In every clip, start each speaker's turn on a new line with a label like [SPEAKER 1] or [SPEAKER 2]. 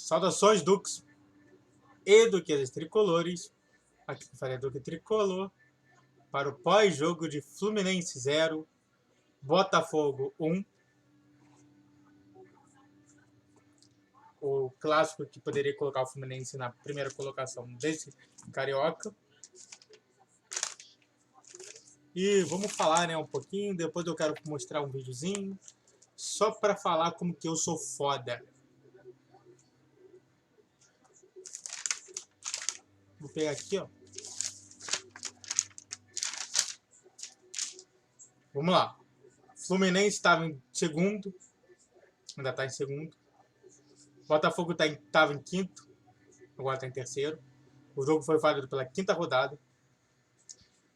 [SPEAKER 1] Saudações, Dux e duquesas tricolores. Aqui que falei Duque Tricolor. Para o pós-jogo de Fluminense 0, Botafogo 1. O clássico que poderia colocar o Fluminense na primeira colocação desse Carioca. E vamos falar, né, um pouquinho. Depois eu quero mostrar um videozinho. Só para falar como que eu sou foda. Vou pegar aqui, ó. Vamos lá. Fluminense estava em segundo. Ainda está em segundo. Botafogo estava em quinto. Agora está em terceiro. O jogo foi válido pela quinta rodada.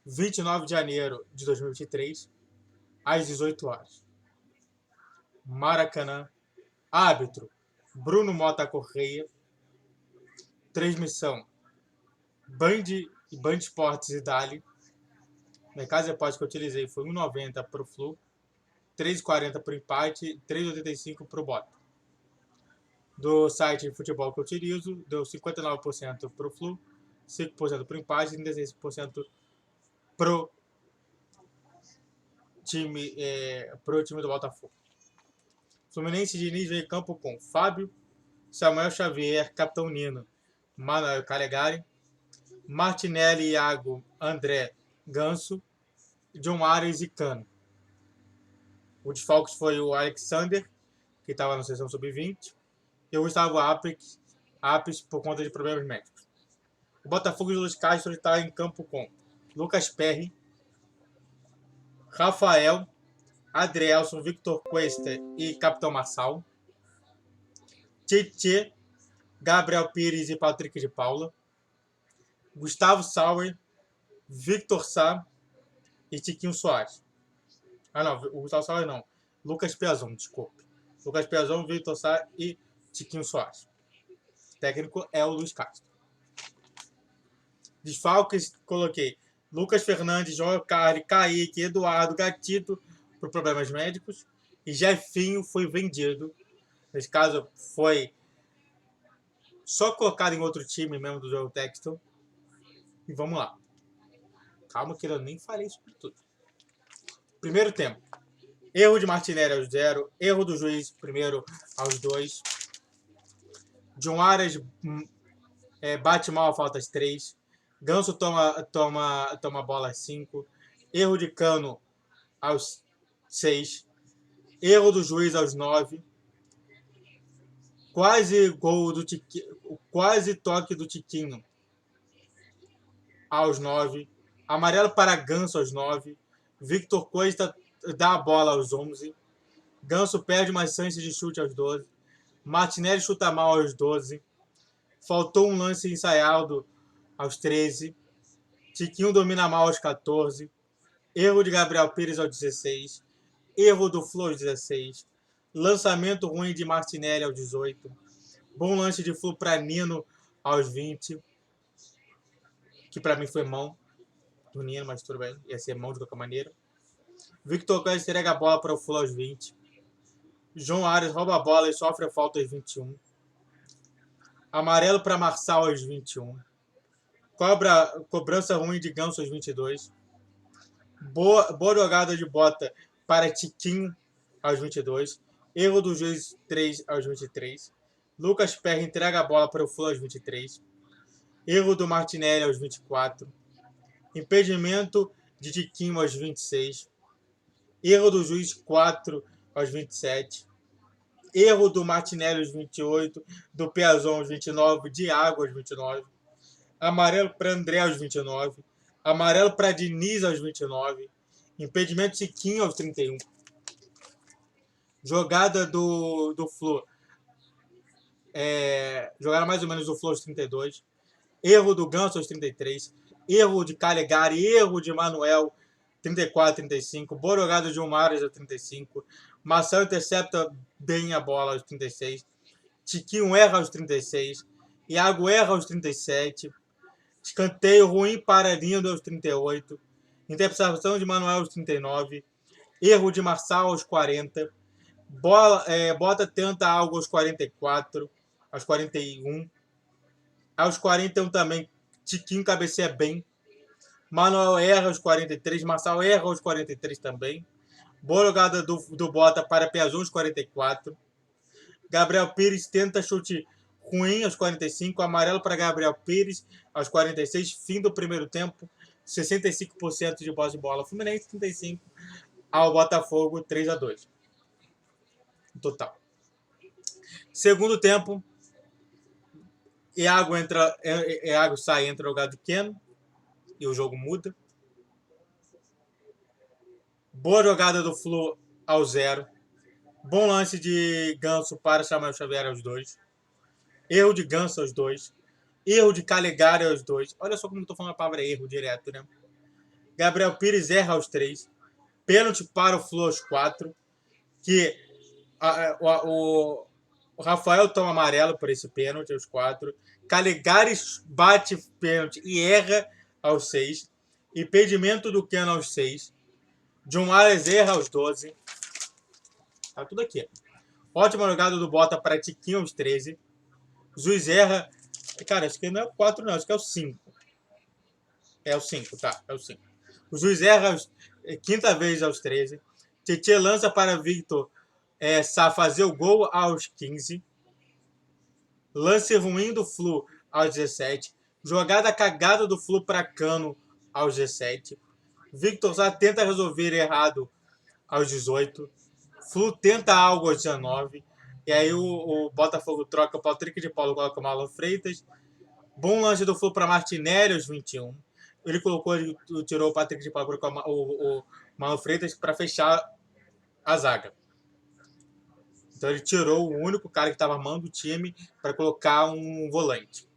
[SPEAKER 1] 29 de janeiro de 2023. Às 18 horas. Maracanã. Árbitro. Bruno Mota Correia. Transmissão. Band e Band Esportes e Dali. Na casa de aposta que eu utilizei foi 1,90 para o Flu, 3,40 para o empate, 3,85 para o Bota. Do site de futebol que eu utilizo, deu 59% para o Flu, 5% para o empate e 36% para o time do Botafogo. Fluminense de Diniz veio em campo com Fábio, Samuel Xavier, Capitão Nino, Manuel Calegari, Martinelli, Iago, André, Ganso, John Ares e Cano. O desfalque foi o Alexander, que estava na seleção sub-20, e o Gustavo Apes por conta de problemas médicos. O Botafogo de Luiz Castro está em campo com Lucas Perry, Rafael, Adrielson, Victor Cuesta e Capitão Massal, Tietê, Gabriel Pires e Patrick de Paula, Gustavo Sauer, Victor Sá e Tiquinho Soares. Ah, não, o Gustavo Sauer não. Lucas Piazon, desculpe. Lucas Piazon, Victor Sá e Tiquinho Soares. O técnico é o Luiz Castro. Desfalques, coloquei Lucas Fernandes, João Carli, Kaique, Eduardo, Gatito por problemas médicos. E Jefinho foi vendido. Nesse caso, foi só colocado em outro time mesmo do jogo Texton. E vamos lá. Calma que eu nem falei sobre tudo. Primeiro tempo. Erro de Martinelli aos 0. Erro do juiz primeiro aos 2. John Aras bate mal a faltas 3. Ganso toma bola às 5. Erro de Cano aos 6. Erro do juiz aos 9. Quase gol do Tiquinho. Quase toque do Tiquinho aos 9. Amarelo para Ganso aos 9. Victor Cuesta dá a bola aos 11. Ganso perde uma chance de chute aos 12. Martinelli chuta mal aos 12. Faltou um lance ensaiado aos 13. Tiquinho domina mal aos 14. Erro de Gabriel Pires aos 16. Erro do Flu aos 16. Lançamento ruim de Martinelli aos 18. Bom lance de Flu para Nino aos 20. Que para mim foi mão do Nino, mas tudo bem. Ia ser mão de qualquer maneira. Victor Cuesta entrega a bola para o Flu aos 20. João Ares rouba a bola e sofre a falta aos 21. Amarelo para Marçal aos 21. Cobrança ruim de Ganso aos 22. Boa jogada de Bota para Tiquinho aos 22. Erro do juiz 3 aos 23. Lucas Perry entrega a bola para o Flu aos 23. Erro do Martinelli aos 24. Impedimento de Tiquinho aos 26. Erro do juiz 4 aos 27. Erro do Martinelli aos 28. Do Piazon aos 29. De Água aos 29. Amarelo para André aos 29. Amarelo para Diniz aos 29. Impedimento de Tiquinho aos 31. Jogada do Flu. Jogada mais ou menos do Flu aos 32. Erro do Ganso aos 33. Erro de Calegari. Erro de Manuel 34, 35. Boa jogada de Umaras aos 35. Marcelo intercepta bem a bola aos 36. Tiquinho erra aos 36. Iago erra aos 37. Escanteio ruim para Lindo aos 38. Interceptação de Manuel aos 39. Erro de Marçal aos 40. Bota tenta algo aos 44. aos 41. Aos 41 também, Tiquinho cabeceia bem. Manuel erra aos 43. Marçal erra aos 43 também. Boa jogada do Bota para Piazon aos 44. Gabriel Pires tenta chute ruim aos 45. Amarelo para Gabriel Pires aos 46. Fim do primeiro tempo. 65% de posse de bola. Fluminense 35. Ao Botafogo 3-2. Total. Segundo tempo. Iago sai, entra o lugar do Keno. E o jogo muda. Boa jogada do Flu ao 0. Bom lance de Ganso para Samuel Xavier aos 2. Erro de Ganso aos 2. Erro de Calegari aos 2. Olha só como eu estou falando a palavra erro direto, né? Gabriel Pires erra aos 3. Pênalti para o Flu aos 4. Que o Rafael toma amarelo por esse pênalti aos 4. Calegari bate pênalti e erra aos 6. Impedimento do Keno aos 6. John Arias erra aos 12. Tá tudo aqui. Ótima jogada do Bota para Tiquinho aos 13. Juiz erra. Cara, acho que não é o 4, não. Acho que é o 5. É o 5, tá. É o 5. O juiz erra quinta vez aos 13. Tietê lança para Victor fazer o gol aos 15. Lance ruim do Flu aos 17. Jogada cagada do Flu para Cano aos 17. Victor Sá tenta resolver errado aos 18. Flu tenta algo aos 19. E aí o Botafogo troca o Patrick de Paulo, coloca o Marlon Freitas. Bom lance do Flu para Martinelli aos 21. Ele tirou o Patrick de Paulo, colocou o Marlon Freitas para fechar a zaga. Então ele tirou o único cara que estava armando o time para colocar um volante.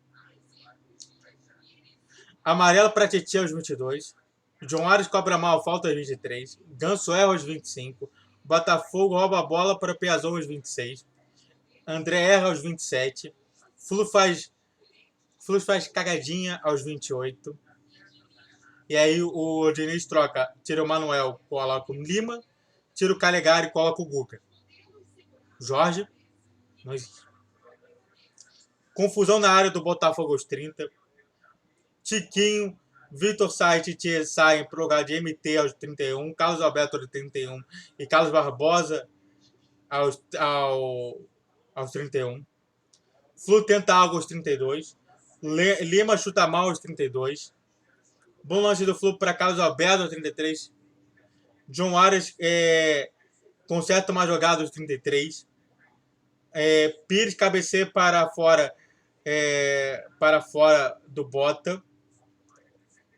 [SPEAKER 1] Amarelo para Tietchan aos 22. John Arias cobra mal, falta aos 23. Ganso erra aos 25. Botafogo rouba a bola para Piazon aos 26. André erra aos 27. Flu faz cagadinha aos 28. E aí o Diniz troca. Tira o Manuel, coloca o Lima. Tira o Calegari e coloca o Guga. Jorge. Não existe. Confusão na área do Botafogo aos 30. Tiquinho, Vitor Sá e Tietê saem para o lugar de MT aos 31. Carlos Alberto aos 31. E Carlos Barbosa aos 31. Flu tenta algo aos 32. Lima chuta mal aos 32. Bom lance do Flu para Carlos Alberto aos 33. John Arias conserta uma jogada aos 33. Pires cabeceia para fora do Bota.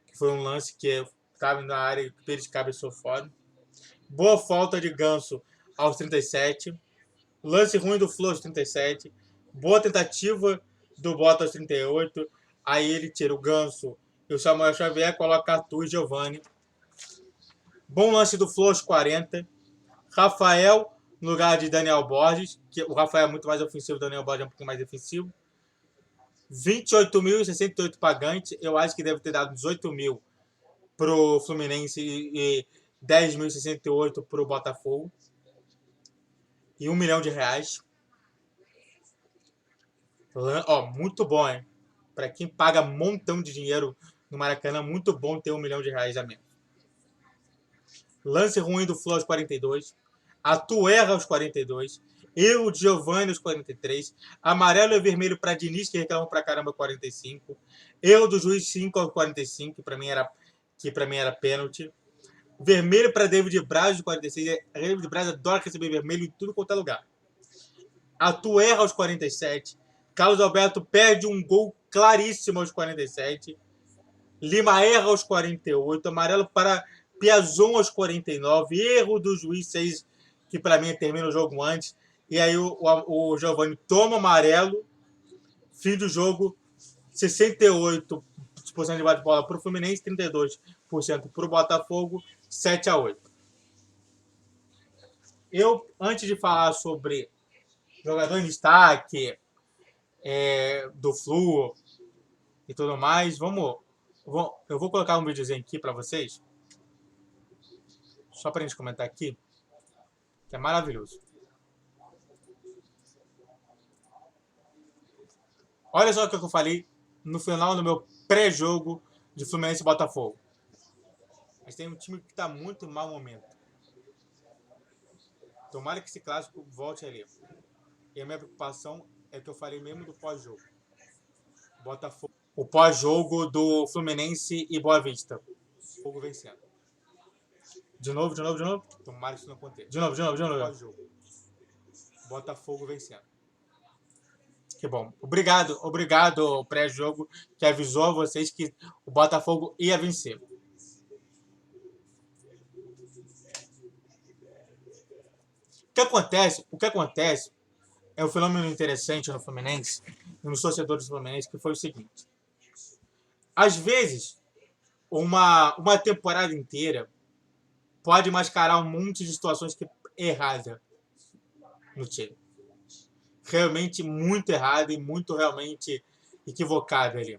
[SPEAKER 1] Que foi um lance que estava na área e o Pires cabeceou fora. Boa falta de Ganso aos 37. Lance ruim do Flu aos 37. Boa tentativa do Bota aos 38. Aí ele tira o Ganso e o Samuel Xavier, coloca Arthur e Giovani. Bom lance do Flu aos 40. Rafael no lugar de Daniel Borges, que o Rafael é muito mais ofensivo, o Daniel Borges é um pouquinho mais defensivo. 28.068 pagantes. Eu acho que deve ter dado 18 mil pro Fluminense e 10.068 pro Botafogo. E R$1 milhão. Muito bom, hein? Para quem paga um montão de dinheiro no Maracanã, muito bom ter R$1 milhão a menos. Lance ruim do Flu aos 42. Atuerra aos 42. Erro de Giovani aos 43. Amarelo e vermelho para Diniz, que reclamou pra caramba, 45. Erro do juiz 5 aos 45, que pra mim era pênalti. Vermelho para David Braz aos 46. David Braz adora receber vermelho em tudo quanto é lugar. Atuerra aos 47. Carlos Alberto perde um gol claríssimo aos 47. Lima erra aos 48. Amarelo para Piazon aos 49. Erro do juiz 6, que para mim termina o jogo antes. E aí o Giovani toma amarelo. Fim do jogo. 68% de bate-bola para o Fluminense, 32% para o Botafogo, 7-8. Antes de falar sobre jogador em destaque, do Flu e tudo mais, eu vou colocar um videozinho aqui para vocês, só para a gente comentar aqui, que é maravilhoso. Olha só o que eu falei no final do meu pré-jogo de Fluminense e Botafogo. A gente tem um time que está muito em mau momento. Tomara que esse clássico volte ali. E a minha preocupação é que eu falei mesmo do pós-jogo. Botafogo. O pós-jogo do Fluminense e Boa Vista. Fogo vencendo. De novo. Tomara que isso não aconteça. De novo. Pós-jogo. Botafogo vencendo. Que bom. Obrigado, pré-jogo, que avisou a vocês que o Botafogo ia vencer. O que acontece é um fenômeno interessante no Fluminense, nos torcedores do Fluminense, que foi o seguinte. Às vezes, uma temporada inteira pode mascarar um monte de situações erradas no time. Realmente muito errado e muito realmente equivocado ali.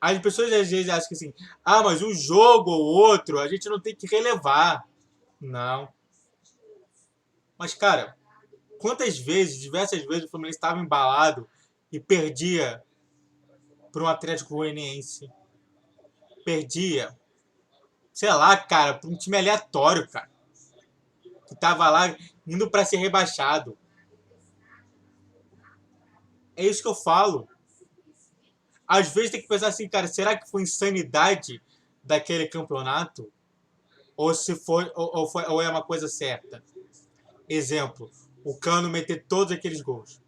[SPEAKER 1] As pessoas às vezes acham que assim, mas um jogo ou outro a gente não tem que relevar. Não. Mas, cara, diversas vezes o Fluminense estava embalado e perdia para um Atlético Goianiense. Perdia, sei lá, cara, para um time aleatório, cara. Que tava lá indo para ser rebaixado. É isso que eu falo. Às vezes tem que pensar assim, cara, será que foi insanidade daquele campeonato? Ou se foi, ou é uma coisa certa? Exemplo, o Cano meter todos aqueles gols.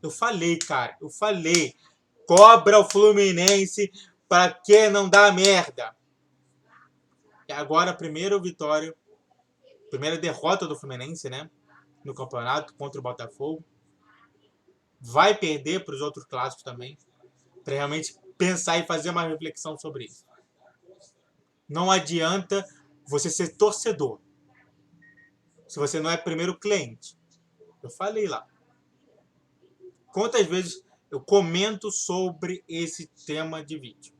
[SPEAKER 1] Eu falei, cara, cobra o Fluminense pra que não dá merda. E agora, primeira derrota do Fluminense, né? No campeonato contra o Botafogo. Vai perder para os outros clássicos também. Para realmente pensar e fazer uma reflexão sobre isso. Não adianta você ser torcedor se você não é primeiro cliente. Eu falei lá. Quantas vezes eu comento sobre esse tema de vídeo?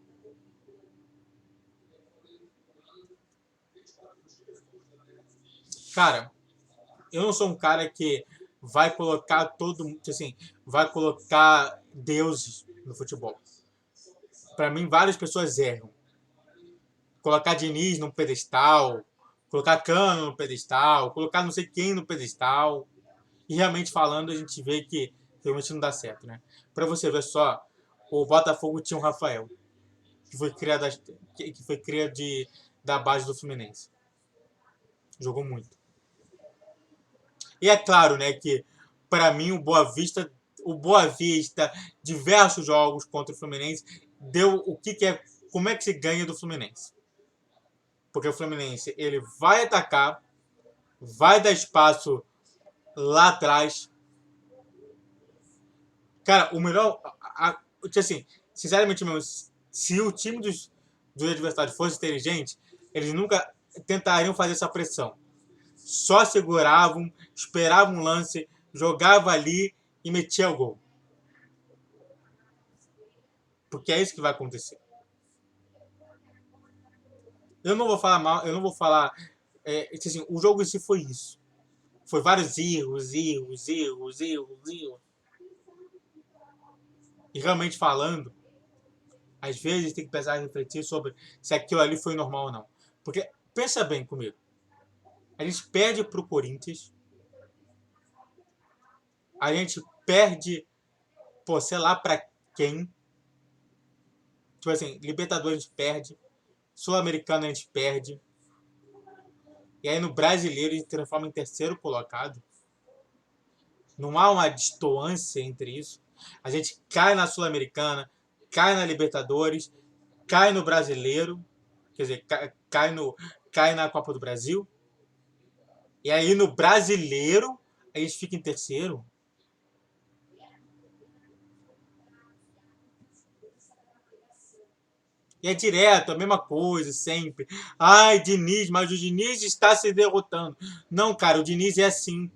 [SPEAKER 1] Cara, eu não sou um cara que vai colocar vai colocar deuses no futebol. Para mim, várias pessoas erram. Colocar Diniz num pedestal, colocar Cano no pedestal, colocar não sei quem no pedestal. E realmente falando, a gente vê que realmente não dá certo, né? Para você ver só, o Botafogo tinha o Rafael, que foi criado da base do Fluminense. Jogou muito. E é claro, né, que para mim o Boa Vista, diversos jogos contra o Fluminense, deu como é que se ganha do Fluminense. Porque o Fluminense, ele vai atacar, vai dar espaço lá atrás. Cara, o melhor, assim, sinceramente mesmo, se o time dos adversários fosse inteligente, eles nunca tentariam fazer essa pressão. Só seguravam, esperavam um lance, jogava ali e metia o gol. Porque é isso que vai acontecer. Eu não vou falar mal, eu não vou falar. Assim, o jogo em si foi isso. Foi vários erros. E realmente falando, às vezes tem que pensar e refletir sobre se aquilo ali foi normal ou não. Porque, pensa bem comigo. A gente perde pro Corinthians. A gente perde, sei lá pra quem. Tipo assim, Libertadores a gente perde. Sul-Americano a gente perde. E aí no Brasileiro a gente transforma em terceiro colocado. Não há uma distância entre isso. A gente cai na Sul-Americana, cai na Libertadores, cai no Brasileiro, quer dizer, cai na Copa do Brasil. E aí no Brasileiro a gente fica em terceiro. E é direto, a mesma coisa, sempre. Ai, Diniz, mas o Diniz está se derrotando. Não, cara, o Diniz é assim.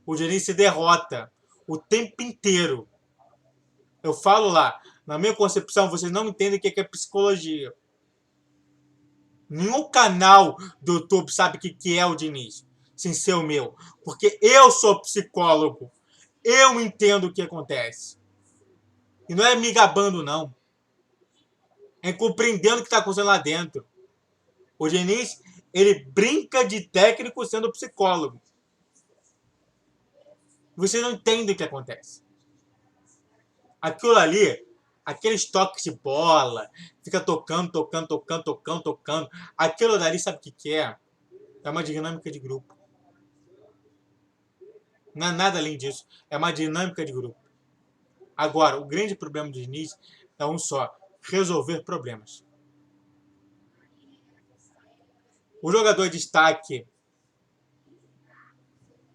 [SPEAKER 1] O Diniz se derrota o tempo inteiro. Eu falo lá, na minha concepção, vocês não entendem o que é psicologia. Nenhum canal do YouTube sabe o que é o Diniz, sem ser o meu. Porque eu sou psicólogo. Eu entendo o que acontece. E não é me gabando, não. É compreendendo o que está acontecendo lá dentro. O Diniz, ele brinca de técnico sendo psicólogo. Você não entende o que acontece. Aquilo ali, aqueles toques de bola, fica tocando. Aquilo dali, sabe o que é? É uma dinâmica de grupo. Não é nada além disso. É uma dinâmica de grupo. Agora, o grande problema do Diniz é um só: resolver problemas. O jogador de destaque,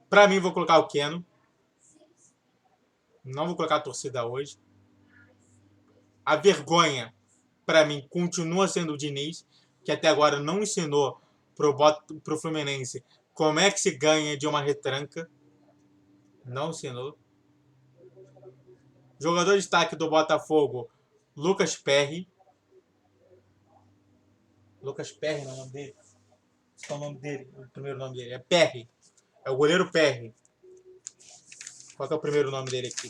[SPEAKER 1] para mim, vou colocar o Keno. Não vou colocar a torcida hoje. A vergonha, para mim, continua sendo o Diniz, que até agora não ensinou pro Fluminense como é que se ganha de uma retranca. Não ensinou. Jogador de destaque do Botafogo, Lucas Perry. Lucas Perry não é o nome dele? Esse é o nome dele, o primeiro nome dele. É Perry. É o goleiro Perry. Qual que é o primeiro nome dele aqui?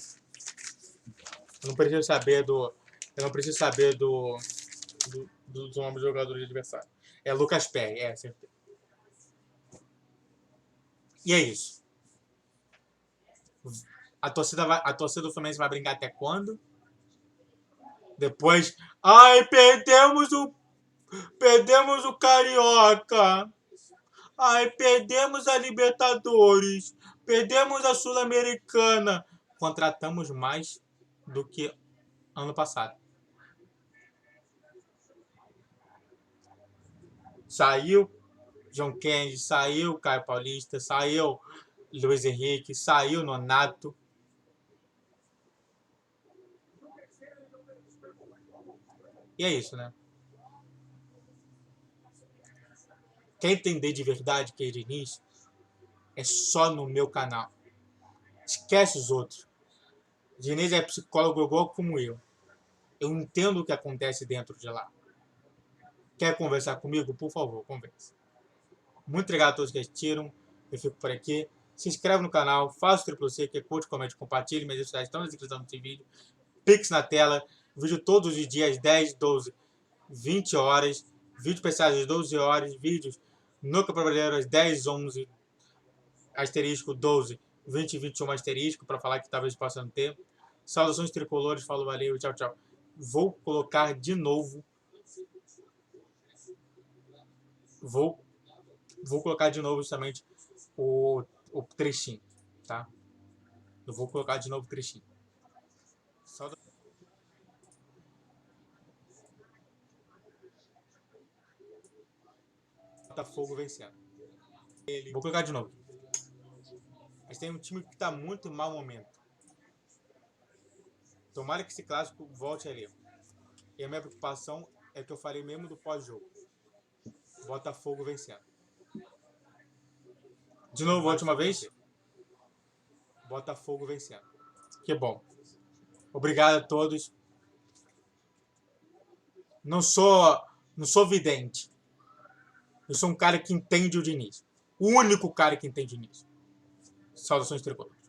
[SPEAKER 1] Eu não preciso saber do. Eu não preciso saber do nome do jogador de adversário. É Lucas Perry, acertei. E é isso. A torcida do Fluminense vai brincar até quando? Depois. Ai, perdemos o Carioca. Ai, perdemos a Libertadores. Perdemos a Sul-Americana. Contratamos mais do que ano passado. Saiu John Kennedy, saiu Caio Paulista, saiu Luiz Henrique, saiu Nonato. E é isso, né? Quer entender de verdade que é Diniz? É só no meu canal. Esquece os outros. Diniz é psicólogo igual como eu. Eu entendo o que acontece dentro de lá. Quer conversar comigo? Por favor, converse. Muito obrigado a todos que assistiram. Eu fico por aqui. Se inscreve no canal, faça o triplo C, que é curte, comente, compartilhe. Minhas redes sociais estão na descrição desse vídeo. Pix na tela. Vídeo todos os dias, 10, 12, 20 horas. Vídeo especiais às 12 horas. Vídeos no Campeonato Brasileiro às 10, 11, asterisco 12, 20 e 21 asterisco, para falar que talvez possa não ter. Saudações tricolores, falou, valeu, tchau, tchau. Vou colocar de novo. Vou colocar de novo justamente o trechinho, tá? Eu vou colocar de novo o trechinho. Botafogo vencendo. Vou colocar de novo. Mas tem um time que está muito em mau momento. Tomara que esse clássico volte ali. E a minha preocupação é que eu falei mesmo do pós-jogo. Botafogo vencendo. De novo, a última vez. Botafogo vencendo. Que bom. Obrigado a todos. Não sou vidente. Eu sou um cara que entende o Diniz. O único cara que entende o Diniz. Saudações tricolores.